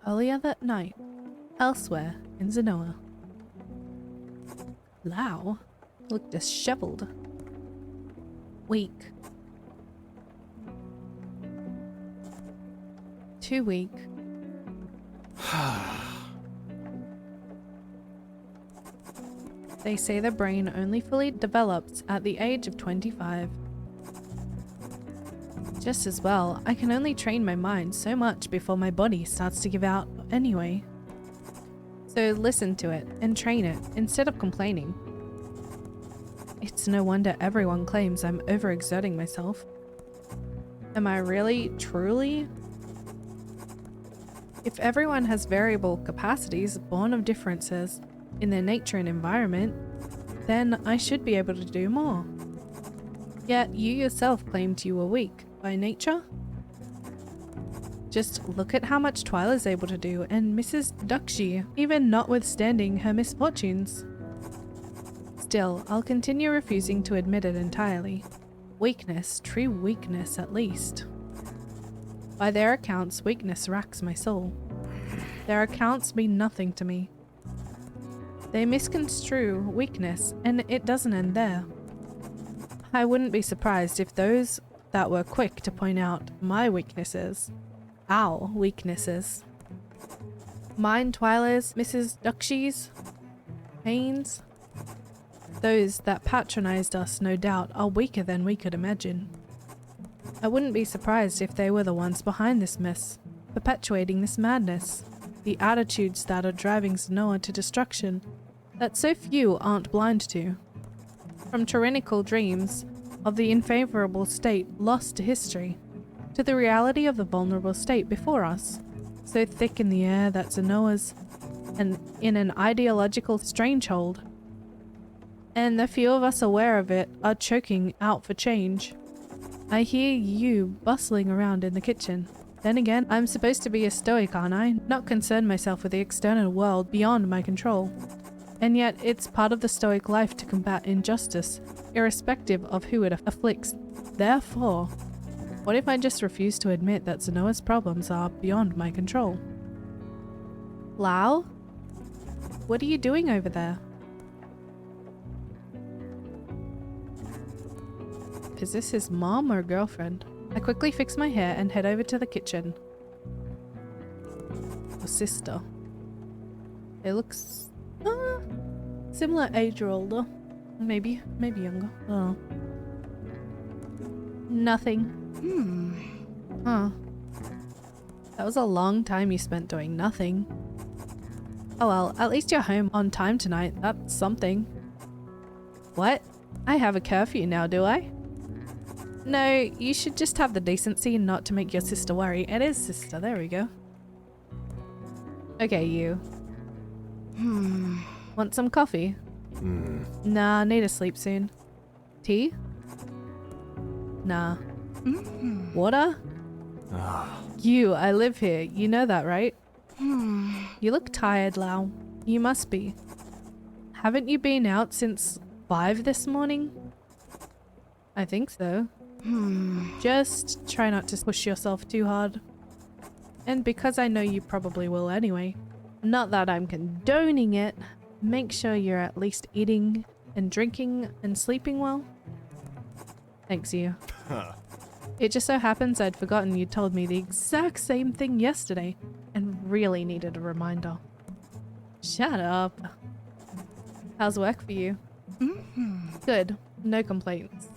Earlier that night, elsewhere in Zenoa, Lao looked disheveled, weak, too weak. They say the brain only fully develops at the age of 25. Just as well, I can only train my mind so much before my body starts to give out anyway. So listen to it and train it instead of complaining. It's no wonder everyone claims I'm overexerting myself. Am I really, truly? If everyone has variable capacities born of differences in their nature and environment, then I should be able to do more. Yet you yourself claimed you were weak by nature? Just look at how much Twyla's able to do, and Mrs. Duckshee, even notwithstanding her misfortunes. Still, I'll continue refusing to admit it entirely. Weakness, true weakness at least. By their accounts, weakness racks my soul. Their accounts mean nothing to me. They misconstrue weakness, and it doesn't end there. I wouldn't be surprised if those that were quick to point out my weaknesses, our weaknesses, mine, Twyla's, Mrs. Duckshee's, Payne's, those that patronized us no doubt are weaker than we could imagine. I wouldn't be surprised if they were the ones behind this mess, perpetuating this madness, the attitudes that are driving Zenoa to destruction that so few aren't blind to. From tyrannical dreams of the unfavorable state lost to history, to the reality of the vulnerable state before us, so thick in the air that Zenoa's in an ideological strangehold, and the few of us aware of it are choking out for change. I hear you bustling around in the kitchen. Then again, I'm supposed to be a stoic, aren't I? Not concern myself with the external world beyond my control. And yet, it's part of the stoic life to combat injustice, irrespective of who it afflicts. Therefore, what if I just refuse to admit that Zenoa's problems are beyond my control? Lao? What are you doing over there? Is this his mom or girlfriend? I quickly fix my hair and head over to the kitchen. Or sister. It looks similar age or older. Maybe younger. Oh. Nothing. Huh. That was a long time you spent doing nothing. Oh well, at least you're home on time tonight. That's something. What? I have a curfew now, do I? No, you should just have the decency not to make your sister worry. It is sister, there we go. Okay, you. Want some coffee? Nah, need to sleep soon. Tea? Nah. Water? You, I live here. You know that, right? You look tired, Lau. You must be. Haven't you been out since 5 this morning? I think so. Just try not to push yourself too hard. And because I know you probably will anyway, not that I'm condoning it, make sure you're at least eating and drinking and sleeping well. Thanks, you. It just so happens I'd forgotten you told me the exact same thing yesterday and really needed a reminder. Shut up. How's work for you? Good. No complaints.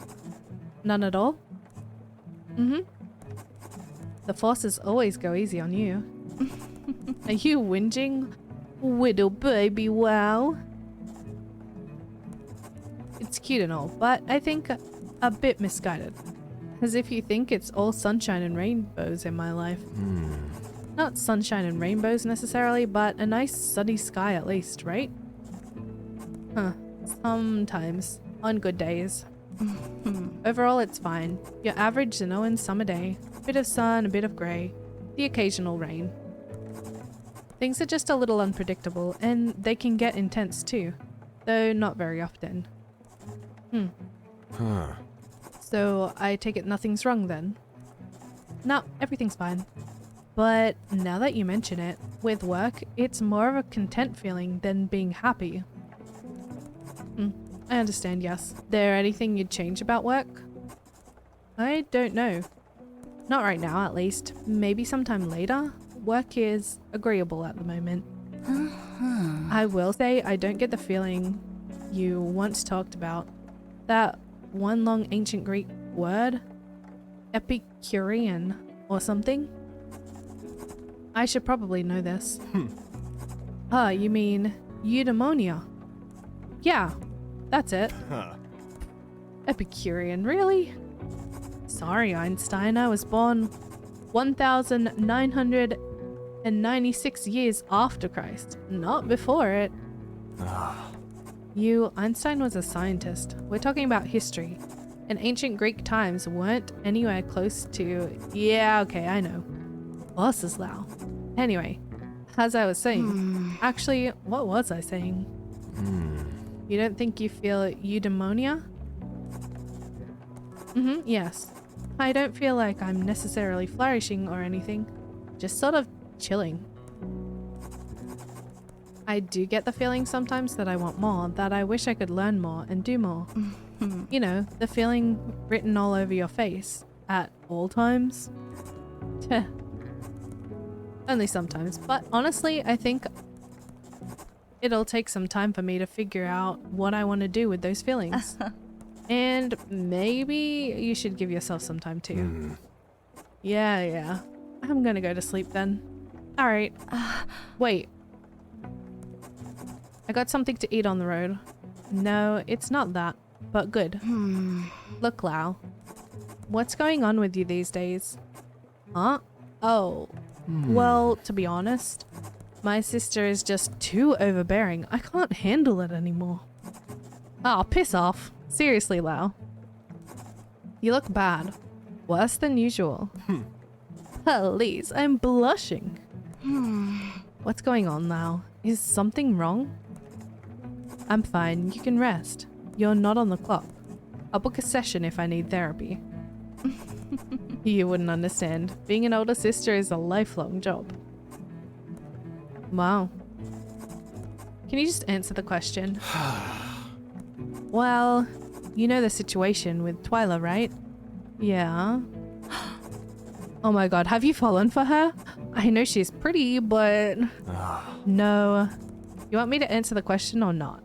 None at all? The forces always go easy on you. Are you whinging? Widow baby, wow. It's cute and all, but I think a bit misguided. As if you think it's all sunshine and rainbows in my life. Not sunshine and rainbows necessarily, but a nice sunny sky at least, right? Huh. Sometimes. On good days. Overall, it's fine. Your average Zenoan summer day. Bit of sun, a bit of grey. The occasional rain. Things are just a little unpredictable, and they can get intense too. Though not very often. So, I take it nothing's wrong then? No, everything's fine. But now that you mention it, with work, it's more of a content feeling than being happy. I understand, yes. There anything you'd change about work? I don't know. Not right now, at least. Maybe sometime later. Work is agreeable at the moment. I will say I don't get the feeling you once talked about. That one long ancient Greek word? Epicurean or something? I should probably know this. You mean eudaimonia? Yeah, that's it. Epicurean, really? Sorry, Einstein, I was born 1996 years after Christ, not before it. Einstein was a scientist. We're talking about history. And ancient Greek times weren't anywhere close to... Yeah, okay, I know. Bosses Lao. Anyway, as I was saying... Actually, what was I saying? You don't think you feel eudaimonia? Yes. I don't feel like I'm necessarily flourishing or anything. Just sort of chilling. I do get the feeling sometimes that I want more, that I wish I could learn more and do more. You know, the feeling written all over your face at all times. Only sometimes, but honestly, I think it'll take some time for me to figure out what I want to do with those feelings. And maybe you should give yourself some time too. Yeah. I'm gonna go to sleep then. Alright. Wait. I got something to eat on the road. No, it's not that, but good. Look, Lau. What's going on with you these days? Huh? Oh. Well, to be honest, my sister is just too overbearing. I can't handle it anymore. Oh, piss off. Seriously, Lau. You look bad. Worse than usual. Please, I'm blushing. What's going on, Lau? Is something wrong? I'm fine. You can rest. You're not on the clock. I'll book a session if I need therapy. You wouldn't understand. Being an older sister is a lifelong job. Wow. Can you just answer the question? Well, you know the situation with Twyla, right? Yeah. Oh my god, have you fallen for her? I know she's pretty, but... No. You want me to answer the question or not?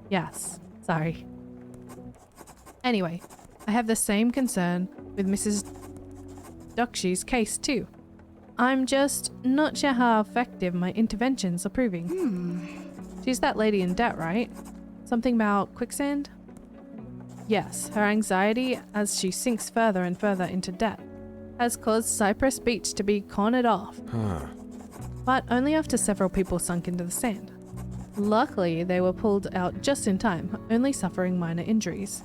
Yes. Sorry. Anyway, I have the same concern with Mrs. Dukshi's case too. I'm just not sure how effective my interventions are proving. She's that lady in debt, right? Something about quicksand? Yes, her anxiety as she sinks further and further into debt has caused Cypress Beach to be cornered off. But only after several people sunk into the sand. Luckily, they were pulled out just in time, only suffering minor injuries.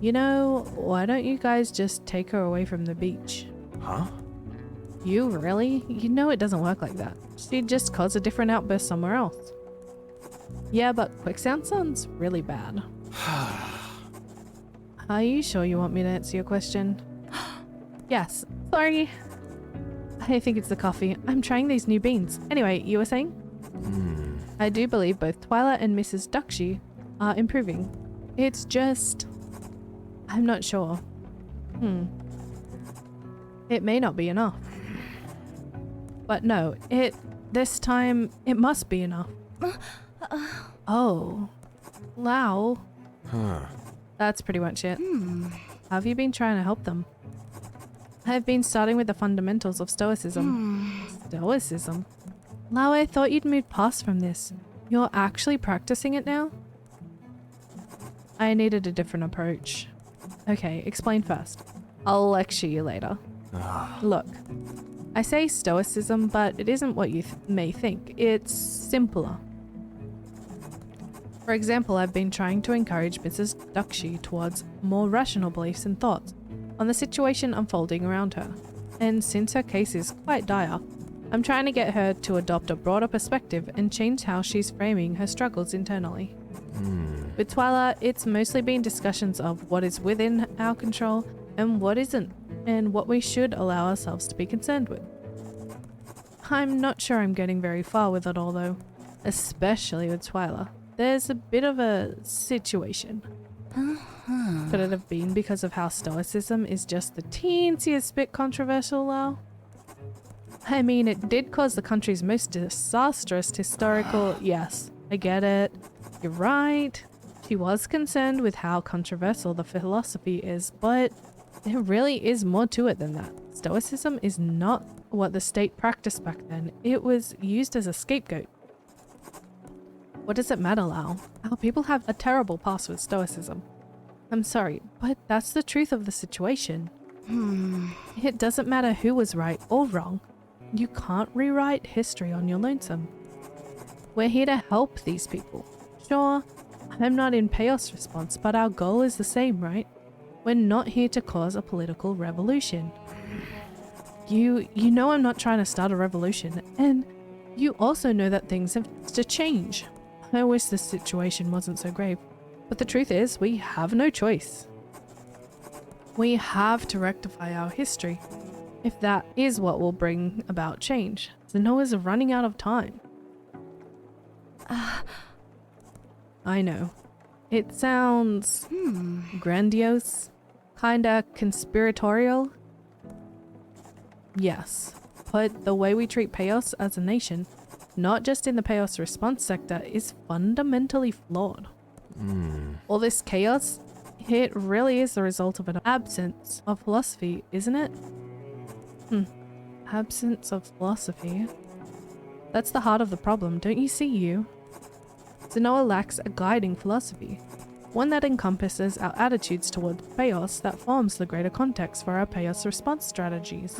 You know, why don't you guys just take her away from the beach? Huh? You really? You know it doesn't work like that. She'd just cause a different outburst somewhere else. Yeah, but quicksand sounds really bad. Are you sure you want me to answer your question? Yes. Sorry. I think it's the coffee. I'm trying these new beans. Anyway, you were saying? I do believe both Twyla and Mrs. Dukshi are improving. It's just... I'm not sure. It may not be enough. But no, this time, it must be enough. Oh. Lau. That's pretty much it. Have you been trying to help them? I've been starting with the fundamentals of Stoicism. Stoicism? Lau, I thought you'd moved past from this. You're actually practicing it now? I needed a different approach. Okay, explain first. I'll lecture you later. Look, I say Stoicism, but it isn't what you may think. It's simpler. For example, I've been trying to encourage Mrs. Dukshi towards more rational beliefs and thoughts on the situation unfolding around her. And since her case is quite dire, I'm trying to get her to adopt a broader perspective and change how she's framing her struggles internally. With Twyla, it's mostly been discussions of what is within our control and what isn't, and what we should allow ourselves to be concerned with. I'm not sure I'm getting very far with it all though, especially with Twyla. There's a bit of a situation. Could it have been because of how Stoicism is just the teensiest bit controversial now? I mean, it did cause the country's most disastrous historical... Yes, I get it. You're right. She was concerned with how controversial the philosophy is, but there really is more to it than that. Stoicism is not what the state practiced back then. It was used as a scapegoat. What does it matter, Lau? Our people have a terrible past with Stoicism. I'm sorry, but that's the truth of the situation. It doesn't matter who was right or wrong. You can't rewrite history on your lonesome. We're here to help these people. Sure, I'm not in Chaos Response, but our goal is the same, right? We're not here to cause a political revolution. You know I'm not trying to start a revolution, and you also know that things have to change. I wish this situation wasn't so grave, but the truth is we have no choice. We have to rectify our history, if that is what will bring about change. Zenoa's running out of time. I know. It sounds grandiose, kinda conspiratorial. Yes, but the way we treat Chaos as a nation, not just in the Chaos Response sector, is fundamentally flawed. All this chaos, it really is the result of an absence of philosophy, isn't it? Absence of philosophy? That's the heart of the problem, don't you see, you? Zenoa lacks a guiding philosophy, one that encompasses our attitudes toward chaos that forms the greater context for our chaos response strategies.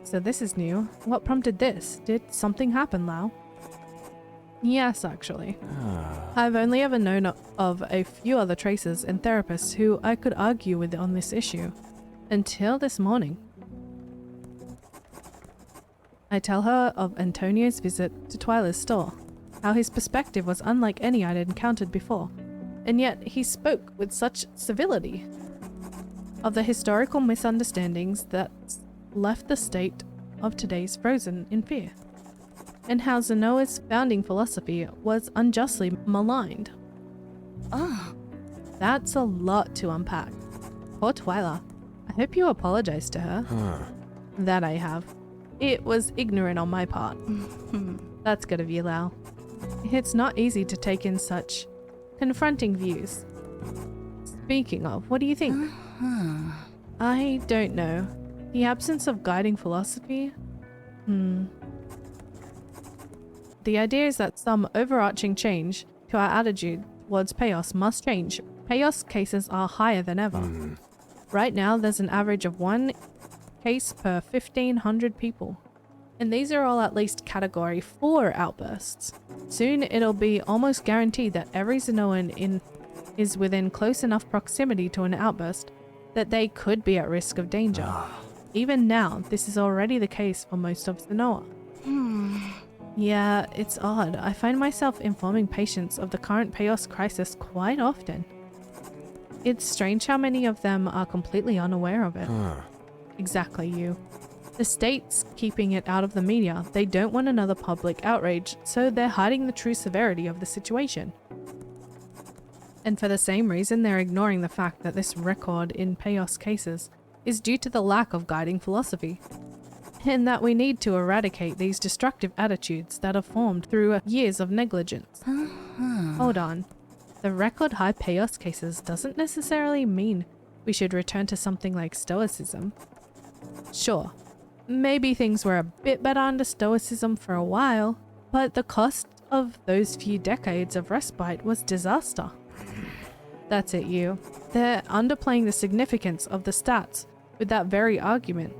So this is new. What prompted this? Did something happen, Lau? Yes, actually. I've only ever known of a few other tracers and therapists who I could argue with on this issue. Until this morning. I tell her of Antonio's visit to Twyla's store, how his perspective was unlike any I'd encountered before, and yet he spoke with such civility. Of the historical misunderstandings that left the state of today's frozen in fear, and how Zenoa's founding philosophy was unjustly maligned. That's a lot to unpack. Poor Twyla. I hope you apologize to her. That I have. It was ignorant on my part. That's good of you, Lau. It's not easy to take in such confronting views. Speaking of, what do you think? I don't know. The absence of guiding philosophy? The idea is that some overarching change to our attitude towards chaos must change. Chaos cases are higher than ever. Right now, there's an average of 1 case per 1,500 people. And these are all at least Category 4 outbursts. Soon, it'll be almost guaranteed that every Zenoan is within close enough proximity to an outburst that they could be at risk of danger. Even now, this is already the case for most of Zenoa. Yeah, it's odd. I find myself informing patients of the current chaos crisis quite often. It's strange how many of them are completely unaware of it. Exactly, you. The state's keeping it out of the media. They don't want another public outrage, so they're hiding the true severity of the situation. And for the same reason, they're ignoring the fact that this record in chaos cases is due to the lack of guiding philosophy, and that we need to eradicate these destructive attitudes that are formed through years of negligence. Hold on. The record high chaos cases doesn't necessarily mean we should return to something like Stoicism. Sure, maybe things were a bit better under Stoicism for a while, but the cost of those few decades of respite was disaster. That's it, you. They're underplaying the significance of the stats with that very argument.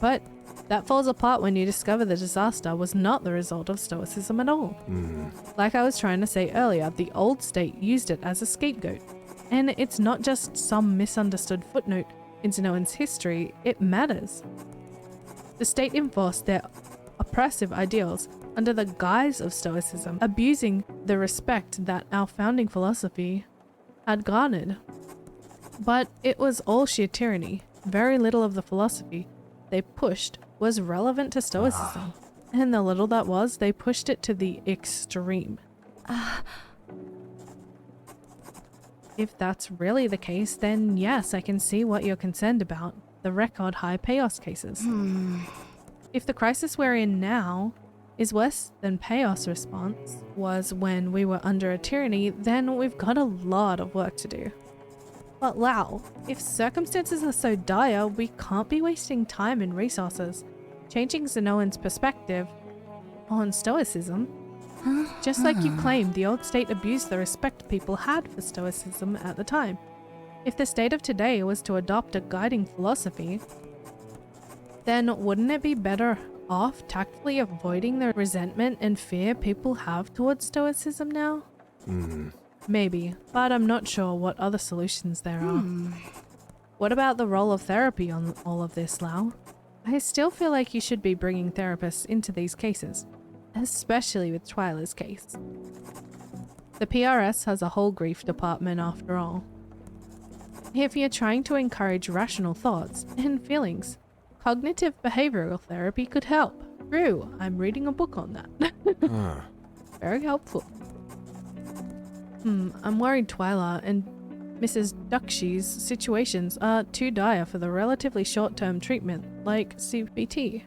But that falls apart when you discover the disaster was not the result of Stoicism at all. Like I was trying to say earlier, the old state used it as a scapegoat. And it's not just some misunderstood footnote in Zenoan's history, it matters. The state enforced their oppressive ideals under the guise of Stoicism, abusing the respect that our founding philosophy had garnered. But it was all sheer tyranny. Very little of the philosophy they pushed was relevant to Stoicism. And the little that was, they pushed it to the extreme. If that's really the case, then yes, I can see what you're concerned about. The record high Paos cases. If the crisis we're in now is worse than Paos' response was when we were under a tyranny, then we've got a lot of work to do. But Lau, if circumstances are so dire, we can't be wasting time and resources changing Zenoan's perspective on Stoicism. Just like you claimed, the old state abused the respect people had for Stoicism at the time. If the state of today was to adopt a guiding philosophy, then wouldn't it be better off tactfully avoiding the resentment and fear people have towards Stoicism now? Maybe, but I'm not sure what other solutions there are. What about the role of therapy on all of this, Lau? I still feel like you should be bringing therapists into these cases, especially with Twyla's case. The PRS has a whole grief department after all. If you're trying to encourage rational thoughts and feelings, cognitive behavioral therapy could help. True, I'm reading a book on that. Very helpful. I'm worried Twyla and Mrs. Duckshi's situations are too dire for the relatively short-term treatment, like CBT.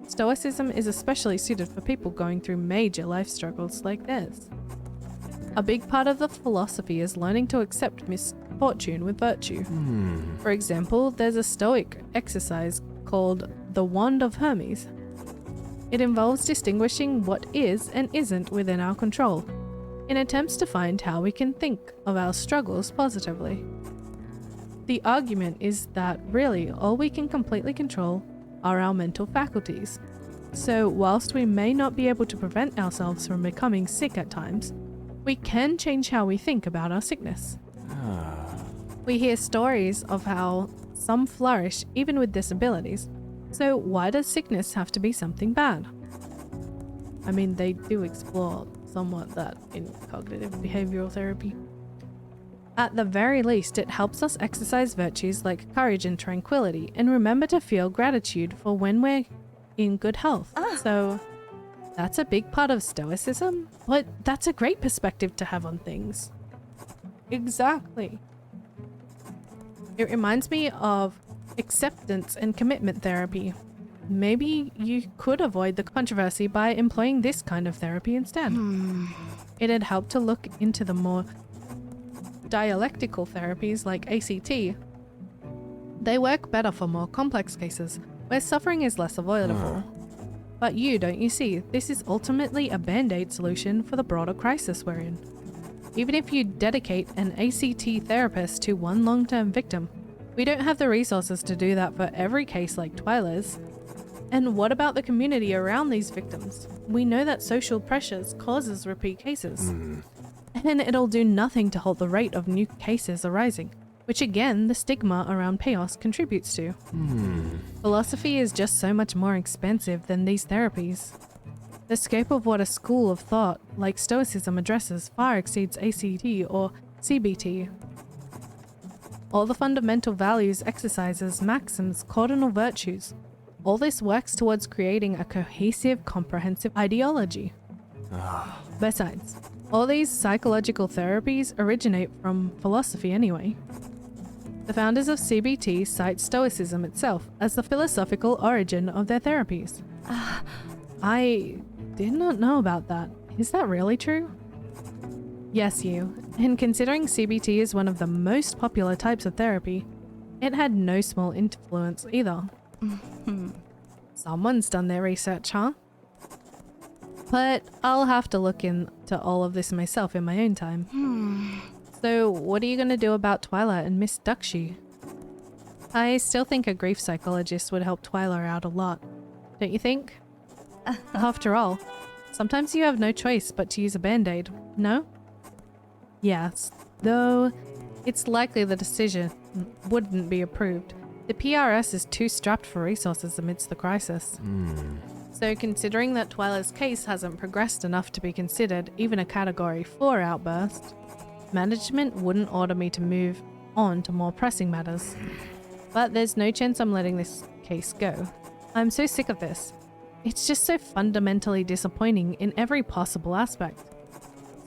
Stoicism is especially suited for people going through major life struggles like theirs. A big part of the philosophy is learning to accept misfortune with virtue. For example, there's a Stoic exercise called the Wand of Hermes. It involves distinguishing what is and isn't within our control, in attempts to find how we can think of our struggles positively. The argument is that really all we can completely control are our mental faculties. So whilst we may not be able to prevent ourselves from becoming sick at times, we can change how we think about our sickness. We hear stories of how some flourish even with disabilities. So why does sickness have to be something bad? I mean, they do explore somewhat that in cognitive behavioral therapy. At the very least, it helps us exercise virtues like courage and tranquility and remember to feel gratitude for when we're in good health. So that's a big part of Stoicism, but that's a great perspective to have on things. Exactly. It reminds me of acceptance and commitment therapy. Maybe you could avoid the controversy by employing this kind of therapy instead. It'd help to look into the more dialectical therapies like ACT. They work better for more complex cases where suffering is less avoidable. But don't you see, this is ultimately a band-aid solution for the broader crisis we're in. Even if you dedicate an ACT therapist to one long-term victim, we don't have the resources to do that for every case like Twyla's. And what about the community around these victims? We know that social pressures causes repeat cases. And it'll do nothing to halt the rate of new cases arising, which again, the stigma around Paos contributes to. Philosophy is just so much more expensive than these therapies. The scope of what a school of thought like Stoicism addresses far exceeds ACT or CBT. All the fundamental values, exercises, maxims, cardinal virtues, all this works towards creating a cohesive, comprehensive ideology. Besides, all these psychological therapies originate from philosophy anyway. The founders of CBT cite Stoicism itself as the philosophical origin of their therapies. I did not know about that. Is that really true? Yes, and considering CBT is one of the most popular types of therapy, it had no small influence either. Someone's done their research, huh? But I'll have to look into all of this myself in my own time. So what are you going to do about Twyla and Miss Duckshi? I still think a grief psychologist would help Twyla out a lot. Don't you think? After all, sometimes you have no choice but to use a band-aid, no? Yes, though it's likely the decision wouldn't be approved. The PRS is too strapped for resources amidst the crisis. So considering that Twyla's case hasn't progressed enough to be considered even a Category 4 outburst, management wouldn't order me to move on to more pressing matters. But there's no chance I'm letting this case go. I'm so sick of this. It's just so fundamentally disappointing in every possible aspect.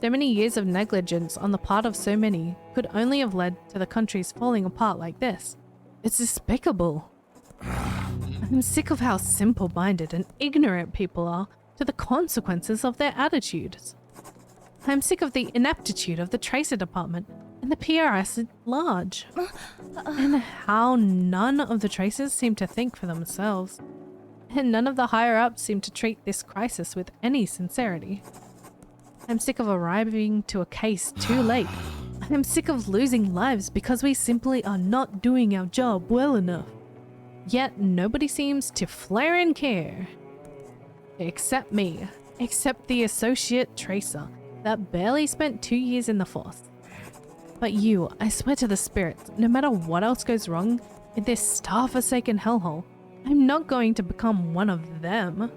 So many years of negligence on the part of so many could only have led to the country's falling apart like this. It's despicable. I'm sick of how simple-minded and ignorant people are to the consequences of their attitudes. I'm sick of the ineptitude of the Tracer Department and the PRS at large, and how none of the Tracers seem to think for themselves, and none of the higher-ups seem to treat this crisis with any sincerity. I'm sick of arriving to a case too late. I'm sick of losing lives because we simply are not doing our job well enough. Yet nobody seems to flare and care. Except me. Except the Associate Tracer that barely spent 2 years in the force. But you, I swear to the spirits, no matter what else goes wrong in this star-forsaken hellhole, I'm not going to become one of them.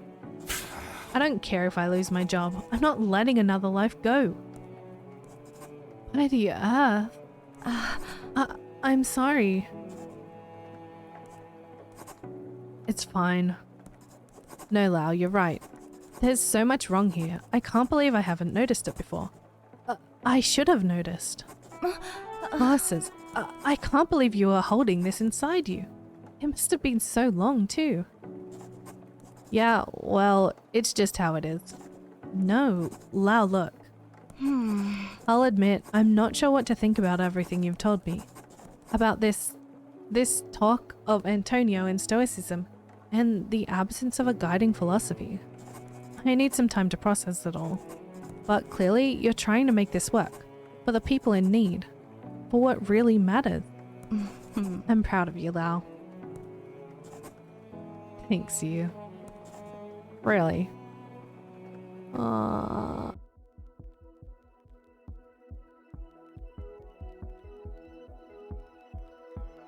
I don't care if I lose my job. I'm not letting another life go. By the earth. I'm sorry. It's fine. No, Lau, you're right. There's so much wrong here. I can't believe I haven't noticed it before. I should have noticed. Glasses. I can't believe you are holding this inside you. It must have been so long, too. Yeah, well, it's just how it is. No, Lau, look. I'll admit, I'm not sure what to think about everything you've told me. About this talk of Antonio and Stoicism, and the absence of a guiding philosophy. I need some time to process it all. But clearly, you're trying to make this work. For the people in need. For what really matters. I'm proud of you, Lau. Thanks, you. Really.